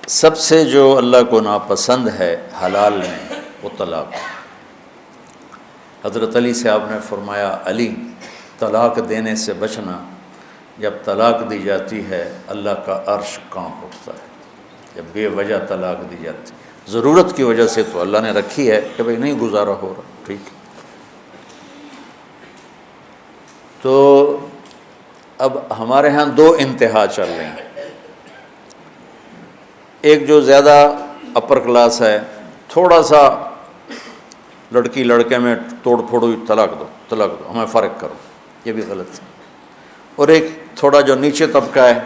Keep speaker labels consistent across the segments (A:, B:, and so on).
A: سب سے جو اللہ کو ناپسند ہے حلال میں وہ طلاق۔ حضرت علی سے آپ نے فرمایا، علی طلاق دینے سے بچنا، جب طلاق دی جاتی ہے اللہ کا عرش کانپ اٹھتا ہے۔ جب بے وجہ طلاق دی جاتی ہے، ضرورت کی وجہ سے تو اللہ نے رکھی ہے کہ بھئی نہیں گزارا ہو رہا، ٹھیک ہے۔ تو اب ہمارے ہاں دو انتہا چل رہی ہیں، ایک جو زیادہ اپر کلاس ہے، تھوڑا سا لڑکی لڑکے میں توڑ پھوڑ ہوئی، طلاق دو ہمیں فرق کرو، یہ بھی غلط ہے۔ اور ایک تھوڑا جو نیچے طبقہ ہے،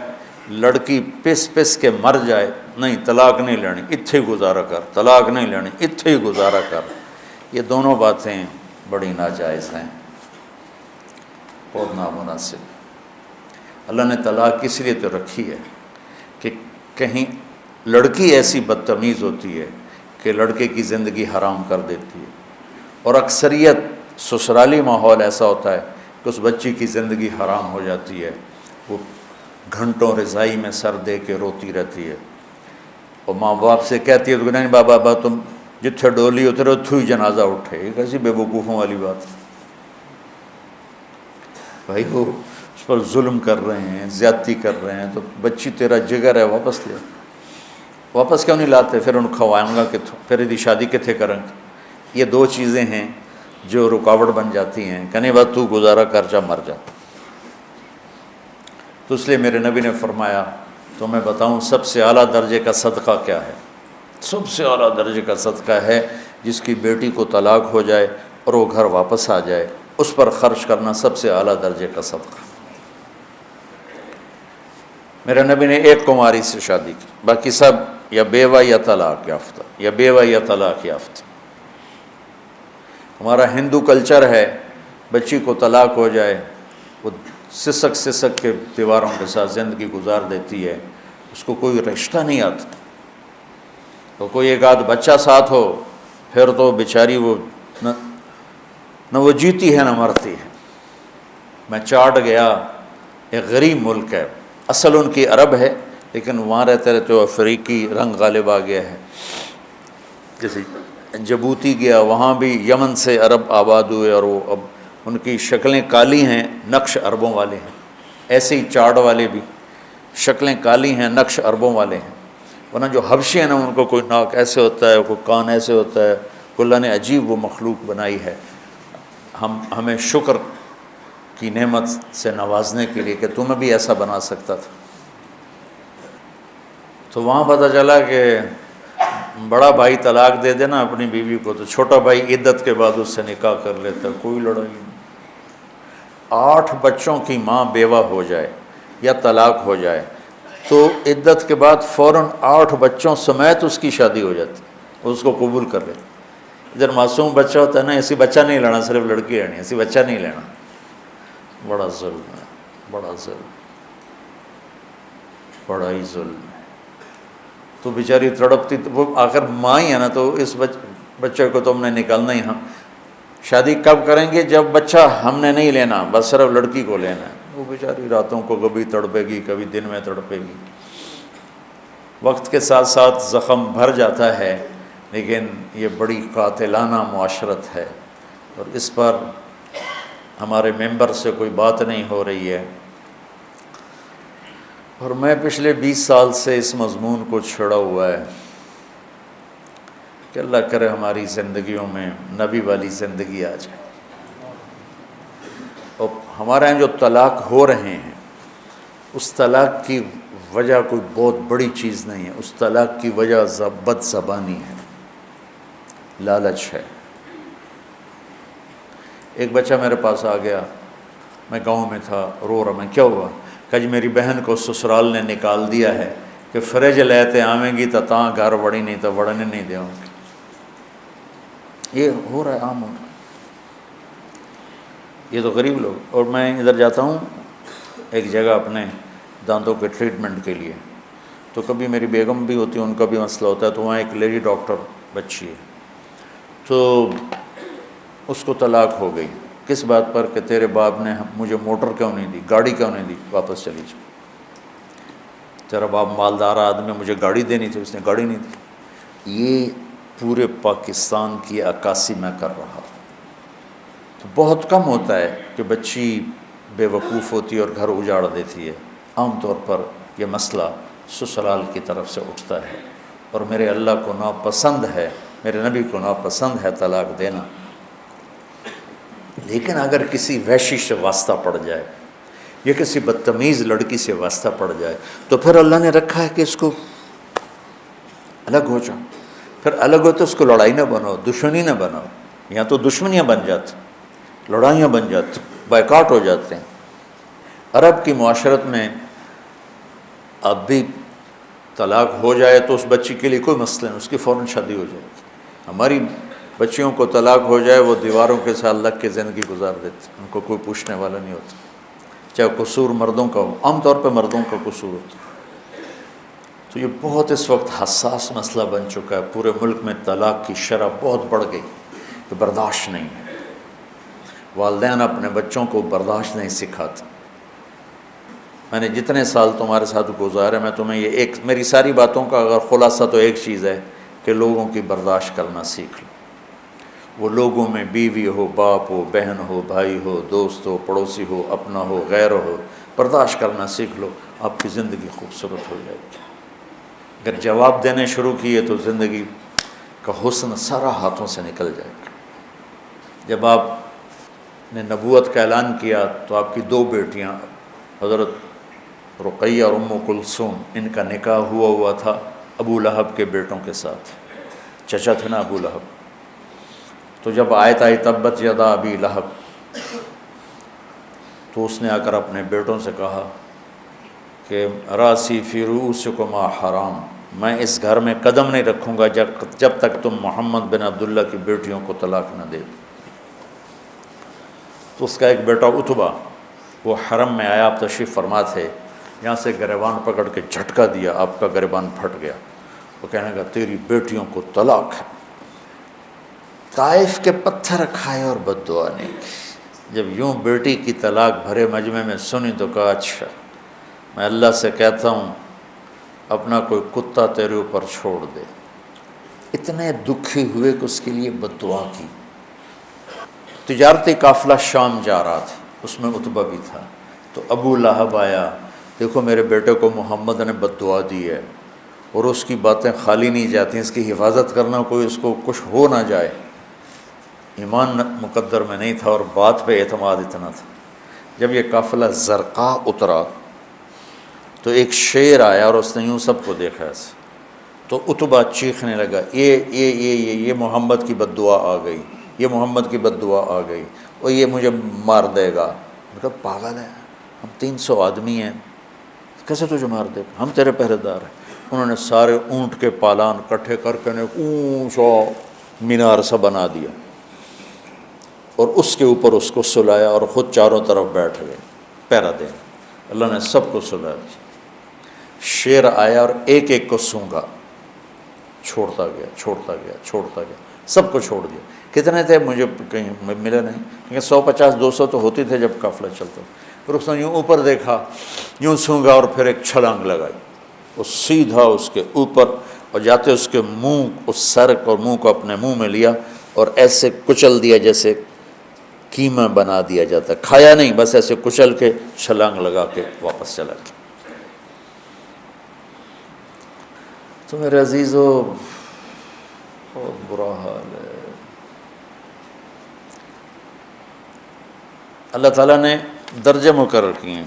A: لڑکی پس پس کے مر جائے، نہیں طلاق نہیں لینی اتھے ہی گزارا کر، طلاق نہیں لینی اتھے ہی گزارا کر، یہ دونوں باتیں بڑی ناجائز ہیں اور نامناسب۔ اللہ نے طلاق اس لیے تو رکھی ہے کہ کہیں لڑکی ایسی بدتمیز ہوتی ہے کہ لڑکے کی زندگی حرام کر دیتی ہے، اور اکثریت سسرالی ماحول ایسا ہوتا ہے کہ اس بچی کی زندگی حرام ہو جاتی ہے، وہ گھنٹوں رضائی میں سر دے کے روتی رہتی ہے، اور ماں باپ سے کہتی ہے تو نہیں بابا تم جتھے ڈولی اترے اتھو ہی جنازہ اٹھے۔ یہ کیسی بے وقوفوں والی بات ہے بھائی، وہ اس پر ظلم کر رہے ہیں، زیادتی کر رہے ہیں، تو بچی تیرا جگر ہے، واپس لے، واپس کیوں نہیں لاتے؟ پھر ان کھوائیں گا کتوں، پھر یہ شادی کتنے کریں گے؟ یہ دو چیزیں ہیں جو رکاوٹ بن جاتی ہیں کہ نہیں بات تو گزارا کر جا مر جا۔ تو اس لیے میرے نبی نے فرمایا، تو میں بتاؤں سب سے اعلیٰ درجے کا صدقہ کیا ہے؟ سب سے اعلیٰ درجے کا صدقہ ہے جس کی بیٹی کو طلاق ہو جائے اور وہ گھر واپس آ جائے، اس پر خرچ کرنا سب سے اعلیٰ درجے کا صدقہ۔ میرے نبی نے ایک کماری سے شادی کی، باقی سب یا بیوہ یا طلاق یافتہ، یا بیوہ یا طلاق یافتہ۔ ہمارا ہندو کلچر ہے، بچی کو طلاق ہو جائے وہ سسک کے دیواروں کے ساتھ زندگی گزار دیتی ہے، اس کو کوئی رشتہ نہیں آتا، تو کوئی ایک آدھ بچہ ساتھ ہو پھر تو بیچاری وہ نہ وہ جیتی ہے نہ مرتی ہے۔ میں چاٹ گیا، ایک غریب ملک ہے، اصل ان کی عرب ہے لیکن وہاں رہتے رہتے وہ افریقی رنگ غالب آ گیا ہے۔ جیسے جبوتی گیا، وہاں بھی یمن سے عرب آباد ہوئے، اور وہ اب ان کی شکلیں کالی ہیں، نقش عربوں والے ہیں۔ ایسے ہی چاڑ والے بھی شکلیں کالی ہیں، نقش عربوں والے ہیں۔ ورنہ جو حبشی ہیں نا، ان کو کوئی ناک ایسے ہوتا ہے، کوئی کان ایسے ہوتا ہے، اللہ نے عجیب وہ مخلوق بنائی ہے۔ ہمیں شکر کی نعمت سے نوازنے کے لیے کہ تمہیں بھی ایسا بنا سکتا تھا۔ تو وہاں پتہ چلا کہ بڑا بھائی طلاق دے دینا اپنی بیوی کو تو چھوٹا بھائی عدت کے بعد اس سے نکاح کر لیتا، کوئی لڑائی نہیں۔ 8 بچوں کی ماں بیوہ ہو جائے یا طلاق ہو جائے تو عدت کے بعد فوراً 8 بچوں سمیت اس کی شادی ہو جاتی، اس کو قبول کر لیتے۔ ادھر معصوم بچہ ہوتا ہے نا، ایسی بچہ نہیں لینا، صرف لڑکی لینی، ایسی بچہ نہیں لینا، بڑا ظلم ہے، بڑا ظلم، بڑا ہی ظلم ہے۔ تو بیچاری تڑپتی، وہ آخر ماں ہی ہے نا، تو اس بچے کو تو ہم نے نکالنا ہی۔ ہم شادی کب کریں گے؟ جب بچہ ہم نے نہیں لینا، بس صرف لڑکی کو لینا ہے۔ وہ بیچاری راتوں کو کبھی تڑپے گی، کبھی دن میں تڑپے گی۔ وقت کے ساتھ ساتھ زخم بھر جاتا ہے، لیکن یہ بڑی قاتلانہ معاشرت ہے، اور اس پر ہمارے ممبر سے کوئی بات نہیں ہو رہی ہے۔ اور میں پچھلے 20 سال سے اس مضمون کو چھڑا ہوا ہے کہ اللہ کرے ہماری زندگیوں میں نبی والی زندگی آ جائے۔ اور ہمارے یہاں جو طلاق ہو رہے ہیں، اس طلاق کی وجہ کوئی بہت بڑی چیز نہیں ہے، اس طلاق کی وجہ بد زبانی ہے، لالچ ہے۔ ایک بچہ میرے پاس آ گیا، میں گاؤں میں تھا، رو رہا، میں کیا ہوا؟ کہ جی میری بہن کو سسرال نے نکال دیا ہے کہ فریج لیتے آویں گی تو تاں گھر وڑی نہیں تو وڑنے نہیں دیں گے۔ یہ ہو رہا ہے، عام ہو رہا ہے۔ یہ تو غریب لوگ۔ اور میں ادھر جاتا ہوں ایک جگہ اپنے دانتوں کے ٹریٹمنٹ کے لیے، تو کبھی میری بیگم بھی ہوتی ہے، ان کا بھی مسئلہ ہوتا ہے، تو وہاں ایک لیڈی ڈاکٹر بچی ہے، تو اس کو طلاق ہو گئی۔ کس بات پر؟ کہ تیرے باپ نے مجھے موٹر کیوں نہیں دی، گاڑی کیوں نہیں دی، واپس چلی جاؤ۔ تیرا باپ مالدار آدمی، مجھے گاڑی دینی تھی، اس نے گاڑی نہیں دی۔ یہ پورے پاکستان کی عکاسی میں کر رہا۔ تو بہت کم ہوتا ہے کہ بچی بے وقوف ہوتی ہے اور گھر اجاڑ دیتی ہے۔ عام طور پر یہ مسئلہ سسرال کی طرف سے اٹھتا ہے، اور میرے اللہ کو ناپسند ہے، میرے نبی کو ناپسند ہے طلاق دینا۔ لیکن اگر کسی وحشی سے واسطہ پڑ جائے یا کسی بدتمیز لڑکی سے واسطہ پڑ جائے تو پھر اللہ نے رکھا ہے کہ اس کو الگ ہو جاؤ۔ پھر الگ ہو تو اس کو لڑائی نہ بناؤ، دشمنی نہ بناؤ، یا تو دشمنیاں بن جاتی، لڑائیاں بن جاتی، بائیکاٹ ہو جاتے ہیں۔ عرب کی معاشرت میں اب بھی طلاق ہو جائے تو اس بچی کے لیے کوئی مسئلہ نہیں، اس کی فوراً شادی ہو جائے گی۔ ہماری بچیوں کو طلاق ہو جائے وہ دیواروں کے ساتھ لگ کے زندگی گزار دیتے، ان کو کوئی پوچھنے والا نہیں ہوتا، چاہے قصور مردوں کا ہو، عام طور پہ مردوں کا قصور ہوتا۔ تو یہ بہت اس وقت حساس مسئلہ بن چکا ہے، پورے ملک میں طلاق کی شرح بہت بڑھ گئی، کہ برداشت نہیں ہے۔ والدین اپنے بچوں کو برداشت نہیں سکھاتے۔ میں نے جتنے سال تمہارے ساتھ گزارے، میں تمہیں یہ ایک، میری ساری باتوں کا اگر خلاصہ تو ایک چیز ہے کہ لوگوں کی برداشت کرنا سیکھ لو۔ وہ لوگوں میں بیوی ہو، باپ ہو، بہن ہو، بھائی ہو، دوست ہو، پڑوسی ہو، اپنا ہو، غیر ہو، برداشت کرنا سیکھ لو، آپ کی زندگی خوبصورت ہو جائے گی۔ اگر جواب دینے شروع کیے تو زندگی کا حسن سارا ہاتھوں سے نکل جائے گا۔ جب آپ نے نبوت کا اعلان کیا تو آپ کی 2 بیٹیاں حضرت رقیہ اور ام کلثوم، ان کا نکاح ہوا تھا ابو لہب کے بیٹوں کے ساتھ، چچا تھے نا ابو لہب۔ تو جب آیت آئی تبت یدا ابی لہب، تو اس نے آ کر اپنے بیٹوں سے کہا کہ راسی فی رؤوسکما حرام، میں اس گھر میں قدم نہیں رکھوں گا جب تک تم محمد بن عبداللہ کی بیٹیوں کو طلاق نہ دے۔ تو اس کا ایک بیٹا عتبہ، وہ حرم میں آیا، آپ تشریف فرما تھے، یہاں سے گریبان پکڑ کے جھٹکا دیا، آپ کا گریبان پھٹ گیا۔ وہ کہنے لگا تیری بیٹیوں کو طلاق ہے۔ طائف کے پتھر کھائے اور بد دعا نہیں کی۔ جب یوں بیٹی کی طلاق بھرے مجمع میں سنی تو کہا اچھا، میں اللہ سے کہتا ہوں اپنا کوئی کتا تیرے اوپر چھوڑ دے۔ اتنے دکھی ہوئے کہ اس کے لیے بد دعا کی۔ تجارتی قافلہ شام جا رہا تھا، اس میں عتبہ بھی تھا۔ تو ابو لہب آیا، دیکھو میرے بیٹے کو محمد نے بد دعا دی ہے، اور اس کی باتیں خالی نہیں جاتی، اس کی حفاظت کرنا، کوئی اس کو کچھ ہو نہ جائے۔ ایمان مقدر میں نہیں تھا اور بات پہ اعتماد اتنا تھا۔ جب یہ قافلہ زرقاء اترا تو ایک شیر آیا اور اس نے یوں سب کو دیکھا ایسے، تو عتبہ چیخنے لگا، یہ محمد کی بد دعا آ گئی، یہ محمد کی بد دعا آ گئی، اور یہ مجھے مار دے گا۔ میں کہا پاگل ہے، ہم 300 آدمی ہیں، کیسے تجھے مار دے گا، ہم تیرے پہرے دار ہیں۔ انہوں نے سارے اونٹ کے پالان اکٹھے کر کے اونچا مینار سا بنا دیا، اور اس کے اوپر اس کو سلایا، اور خود چاروں طرف بیٹھ گئے پہرا دیں۔ اللہ نے سب کو سلایا۔ شیر آیا اور ایک ایک کو سونگا، چھوڑتا گیا چھوڑتا گیا چھوڑتا گیا، سب کو چھوڑ دیا۔ کتنے تھے مجھے کہیں ملے نہیں، کیونکہ 150-200 تو ہوتی تھے جب قافلہ چلتا۔ پھر اس نے یوں اوپر دیکھا، یوں سونگا، اور پھر ایک چھلانگ لگائی، وہ سیدھا اس کے اوپر، اور جاتے اس کے منہ، اس سر اور منہ کو اپنے منہ میں لیا اور ایسے کچل دیا جیسے قیمہ بنا دیا جاتا، کھایا نہیں، بس ایسے کچل کے چھلانگ لگا کے واپس چلا گیا۔ تو میرے عزیزو بہت برا حال ہے۔ اللہ تعالیٰ نے درجے مقرر کیے ہیں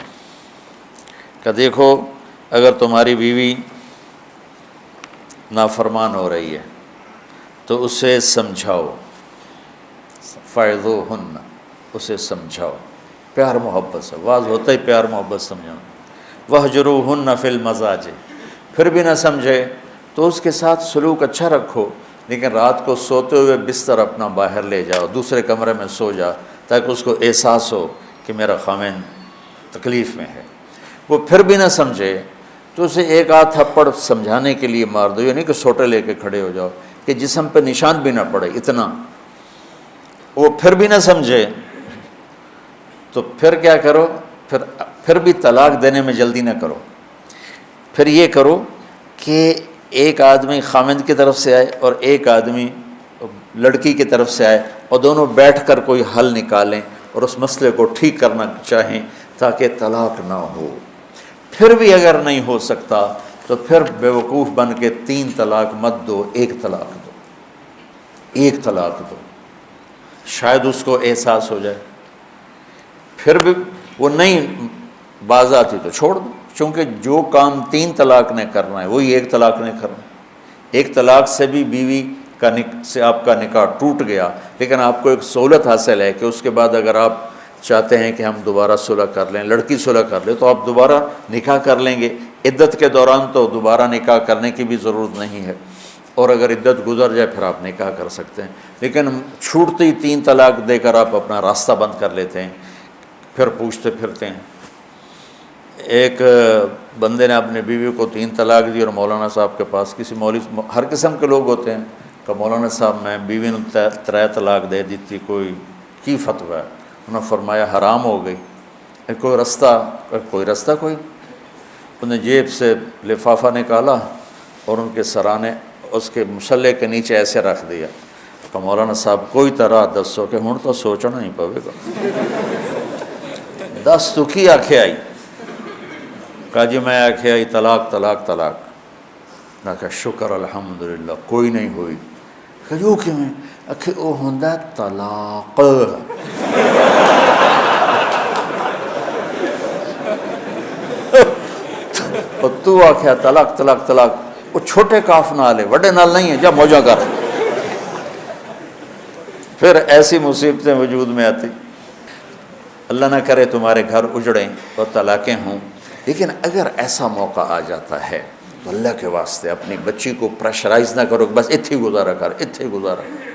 A: کہ دیکھو اگر تمہاری بیوی نافرمان ہو رہی ہے تو اسے سمجھاؤ، فَعِظُوهُنَّ، اسے سمجھاؤ، پیار محبت سے، واز ہوتا ہی پیار محبت سمجھاؤ۔ وَاهْجُرُوهُنَّ فِي الْمَضَاجِعِ، پھر بھی نہ سمجھے تو اس کے ساتھ سلوک اچھا رکھو، لیکن رات کو سوتے ہوئے بستر اپنا باہر لے جاؤ، دوسرے کمرے میں سو جا، تاکہ اس کو احساس ہو کہ میرا خاوند تکلیف میں ہے۔ وہ پھر بھی نہ سمجھے تو اسے ایک آدھ تھپڑ سمجھانے کے لیے مار دو، یہ نہیں کہ سوٹے لے کے کھڑے ہو جاؤ کہ جسم پہ نشان بھی نہ پڑے، اتنا۔ وہ پھر بھی نہ سمجھے تو پھر کیا کرو، پھر بھی طلاق دینے میں جلدی نہ کرو۔ پھر یہ کرو کہ ایک آدمی خامند کی طرف سے آئے اور ایک آدمی لڑکی کی طرف سے آئے اور دونوں بیٹھ کر کوئی حل نکالیں اور اس مسئلے کو ٹھیک کرنا چاہیں تاکہ طلاق نہ ہو۔ پھر بھی اگر نہیں ہو سکتا تو پھر بیوقوف بن کے 3 طلاق مت دو، 1 طلاق دو، 1 طلاق دو، شاید اس کو احساس ہو جائے۔ پھر بھی وہ نہیں باز آتی تو چھوڑ دو، چونکہ جو کام 3 طلاق نے کرنا ہے وہی 1 طلاق نے کرنا ہے۔ 1 طلاق سے بھی بیوی سے آپ کا نکاح ٹوٹ گیا، لیکن آپ کو ایک سہولت حاصل ہے کہ اس کے بعد اگر آپ چاہتے ہیں کہ ہم دوبارہ صلح کر لیں، لڑکی صلح کر لے، تو آپ دوبارہ نکاح کر لیں گے۔ عدت کے دوران تو دوبارہ نکاح کرنے کی بھی ضرورت نہیں ہے، اور اگر عدت گزر جائے پھر آپ نکاح کر سکتے ہیں۔ لیکن چھوٹتی 3 طلاق دے کر آپ اپنا راستہ بند کر لیتے ہیں، پھر پوچھتے پھرتے ہیں۔ ایک بندے نے اپنے بیوی کو 3 طلاق دی اور مولانا صاحب کے پاس، کسی مولوی، ہر قسم کے لوگ ہوتے ہیں، کہ مولانا صاحب میں بیوی نے 3 طلاق دے دیتی، کوئی کی فتویٰ ہے؟ انہوں نے فرمایا حرام ہو گئی، کوئی رستہ کوئی۔ انہوں نے جیب سے لفافہ نکالا اور ان کے سرانے اس کے مسلح کے نیچے ایسے رکھ دیا کہ مولانا صاحب کوئی طرح دسو کہ ہوں تو سوچنا ہی پوے گا۔ دس تو کی آنکھیں آئی، کہا جی میں آنکھیں آئی طلاق طلاق طلاق۔ میں کہا شکر الحمدللہ کوئی نہیں ہوئی۔ کہ جو کیوں ہے کہ وہ ہوندہ طلاق۔ اور تو آکھیا طلاق طلاق طلاق، وہ چھوٹے کاف نال ہے، وڈے نال نہیں ہے، جا موجہ کر۔ پھر ایسی مصیبتیں وجود میں آتی۔ اللہ نہ کرے تمہارے گھر اجڑیں اور طلاقیں ہوں، لیکن اگر ایسا موقع آ جاتا ہے تو اللہ کے واسطے اپنی بچی کو پریشرائز نہ کرو کہ بس اتھی گزارا کر، اتھی گزارا کر،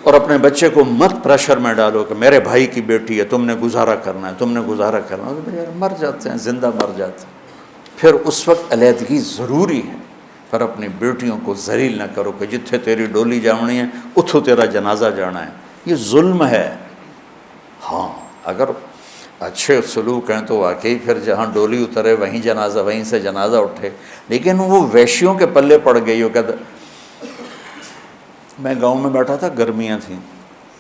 A: اور اپنے بچے کو مت پریشر میں ڈالو کہ میرے بھائی کی بیٹی ہے، تم نے گزارا کرنا ہے، تم نے گزارا کرنا ہے۔ مر جاتے ہیں، زندہ مر جاتے ہیں۔ پھر اس وقت علیحدگی ضروری ہے، پر اپنی بیٹیوں کو ذلیل نہ کرو کہ جتھے تیری ڈولی جاونی ہے اتھو تیرا جنازہ جانا ہے، یہ ظلم ہے۔ ہاں اگر اچھے سلوک ہیں تو واقعی پھر جہاں ڈولی اترے وہیں جنازہ، وہیں سے جنازہ اٹھے، لیکن وہ ویشیوں کے پلے پڑ گئی ہو۔ کہتا میں گاؤں میں بیٹھا تھا، گرمیاں تھیں،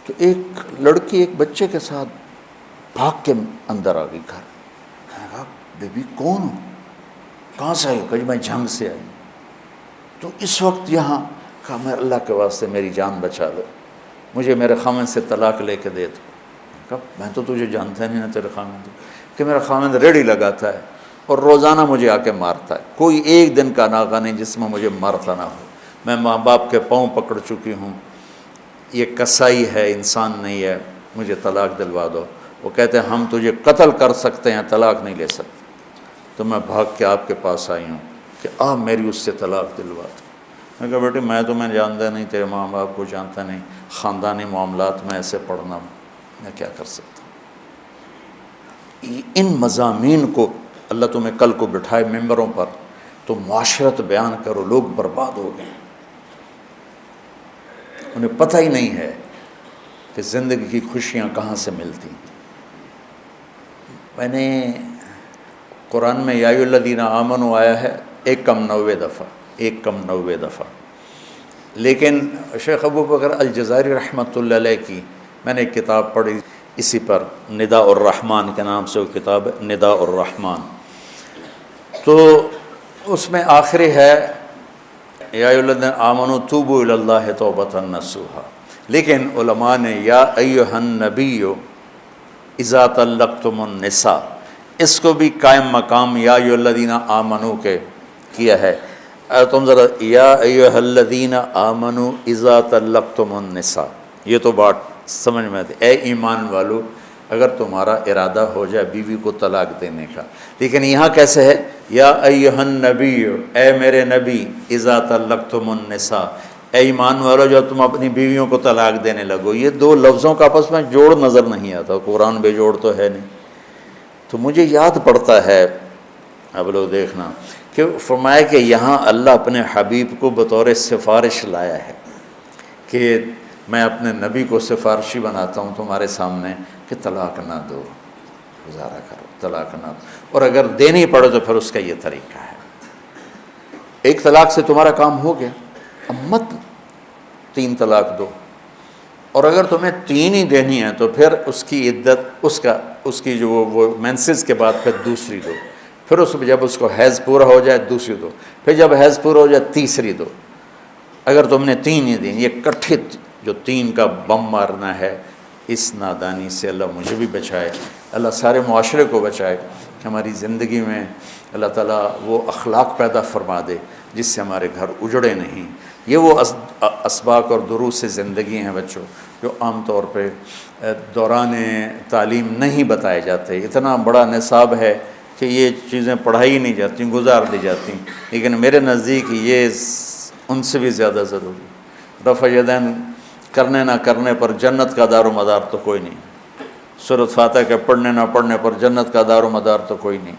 A: تو ایک لڑکی ایک بچے کے ساتھ بھاگ کے اندر آ گئی گھر۔ میں نے کہا بیبی کون ہو، کہاں سے آئی ہو؟ کہ میں جھنگ سے آئی۔ تو اس وقت یہاں کہا میں اللہ کے واسطے میری جان بچا دو، مجھے میرے خامند سے طلاق لے کے دے دو۔ کہا میں تو تجھے جانتا نہیں نا تیرے خامند، کہ میرا خامند ریڑھی لگاتا ہے اور روزانہ مجھے آ کے مارتا ہے، کوئی ایک دن کا ناغہ نہیں جس میں مجھے مارتا نہ ہو، میں ماں باپ کے پاؤں پکڑ چکی ہوں، یہ کسائی ہے، انسان نہیں ہے، مجھے طلاق دلوا دو۔ وہ کہتے ہیں ہم تجھے قتل کر سکتے ہیں، طلاق نہیں لے سکتے۔ تو میں بھاگ کے آپ کے پاس آئی ہوں کہ آپ میری اس سے طلاق دلوا دو۔ میں کہا بیٹے میں تمہیں جانتا نہیں، تیرے ماں باپ کو جانتا نہیں، خاندانی معاملات میں ایسے پڑھنا میں کیا کر سکتا ہوں۔ ان مضامین کو اللہ تمہیں کل کو بٹھائے ممبروں پر تو معاشرت بیان کرو، لوگ برباد ہو گئے، انہیں پتہ ہی نہیں ہے کہ زندگی کی خوشیاں کہاں سے ملتی۔ میں نے قرآن میں یا ایھا الذین آمنوا آیا ہے 190 دفعہ، 190 دفعہ، لیکن شیخ ابو بکر الجزائری رحمۃ اللہ علیہ کی میں نے ایک کتاب پڑھی اسی پر، نداء الرحمن کے نام سے وہ کتاب ہے، نداء الرحمن۔ تو اس میں آخری ہے یا ایھا الذین آمنوا توبوا الی اللہ توبۃ نصوحا، لیکن علماء نے یا ایھا النبی اذا طلقتم النساء، اس کو بھی قائم مقام یا ایھا الذین آمنوا کے کیا ہے۔ تم ذرا یا ایھا الذین آمنوا اذا طلقتم النساء، یہ تو بات سمجھ میں آتی، اے ایمان والو اگر تمہارا ارادہ ہو جائے بیوی کو طلاق دینے کا، لیکن یہاں کیسے ہے یا ایھا النبی، اے میرے نبی، اذا طلقتم النساء، اے ایمان والو جب تم اپنی بیویوں کو طلاق دینے لگو۔ یہ دو لفظوں کا آپس میں جوڑ نظر نہیں آتا، قرآن بے جوڑ تو ہے نہیں۔ تو مجھے یاد پڑتا ہے، اب لوگ دیکھنا کہ فرمایا کہ یہاں اللہ اپنے حبیب کو بطور سفارش لایا ہے کہ میں اپنے نبی کو سفارشی بناتا ہوں تمہارے سامنے کہ طلاق نہ دو۔ گزارا کرو، طلاق نہ، اور اگر دینی پڑے تو پھر اس کا یہ طریقہ ہے۔ ایک طلاق سے تمہارا کام ہو گیا، اب مت 3 طلاق دو، اور اگر تمہیں 3 ہی دینی ہے تو پھر اس کی عدت اس کی جو وہ مینسز کے بعد پھر دوسری دو، پھر جب اس کو حیض پورا ہو جائے دوسری دو، پھر جب حیض پورا ہو جائے تیسری دو۔ اگر تم نے 3 ہی دیں، یہ کٹھے جو 3 کا بم مارنا ہے، اس نادانی سے اللہ مجھے بھی بچائے، اللہ سارے معاشرے کو بچائے کہ ہماری زندگی میں اللہ تعالیٰ وہ اخلاق پیدا فرما دے جس سے ہمارے گھر اجڑے نہیں۔ یہ وہ اسباق اور دروس سے زندگی ہیں بچوں جو عام طور پہ دوران تعلیم نہیں بتائے جاتے۔ اتنا بڑا نصاب ہے کہ یہ چیزیں پڑھائی نہیں جاتی، گزار دی جاتی، لیکن میرے نزدیک یہ ان سے بھی زیادہ ضروری۔ رفع یدین کرنے نہ کرنے پر جنت کا دار و مدار تو کوئی نہیں، سورۃ فاتحہ کے پڑھنے نہ پڑھنے پر جنت کا دار و مدار تو کوئی نہیں،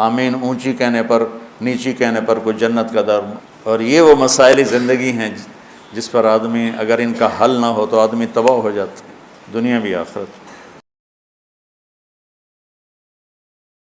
A: آمین اونچی کہنے پر نیچی کہنے پر کوئی جنت کا دار۔ اور یہ وہ مسائل زندگی ہیں جس پر آدمی اگر ان کا حل نہ ہو تو آدمی تباہ ہو جاتا ہے، دنیا بھی آخرت۔